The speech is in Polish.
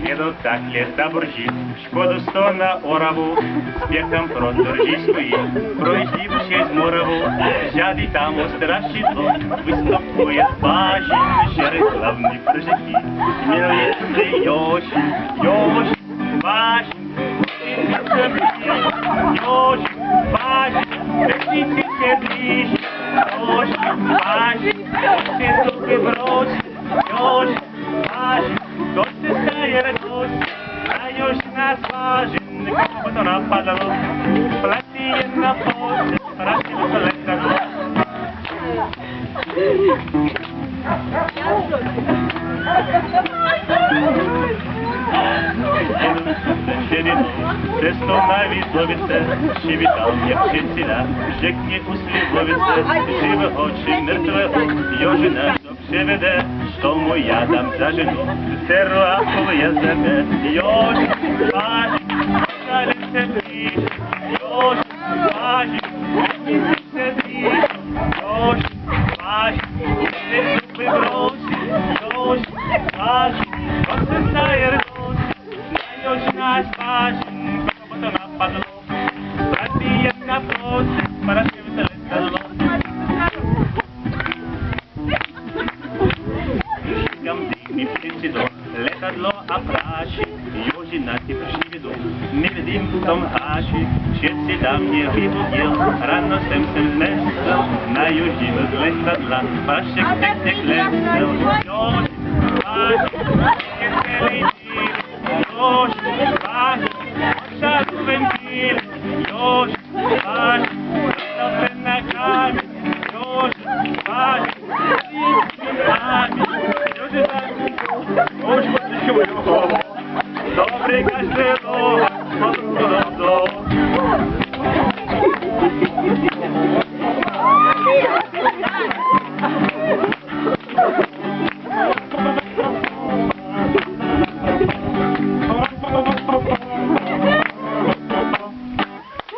Едут так лето буржит, шкоду 100 на Ораву, с пехом продержись свои, пройди через Мораву, сяди там остращитло, выступует башен, шеры славные прыжки, минует ты ёши, башен, ёши, башен, техники седришь, ёши, башен, все зубы брось, ёши, башен, goście staje gość, a już na twarzy, komu to napadło, pleci jedna pocie, raczej to lekko. Przez to na Wisłowice przywitał mnie przyjaciela, rzeknie usływowice, żywe oczy, mертве Jożyna, co przewede, что mu ja dam za żenu, serwa ja zebe, Joży, pazi, szalece bliż, Joży, pazi, szalece bliż, Joży, pazi, szalece wybrosi, Joży, pazi, goście staje już nas pasin, kogo to napadło, pracy jedna proste, para się wyselestalo. Шикам дыми птицидо, летадло апраши, ёжи нати пришвидо, не видим в том аши, щетси давние рыбу ел, рано сем месел, на южим летадла, пашек тек лесел, ёжи, паши, кекели Joż, paś, obszadu węgiel, Joż, paś, zostawę na kamień, Joż, paś, Joż, paś, Joż, paś, dobry każdy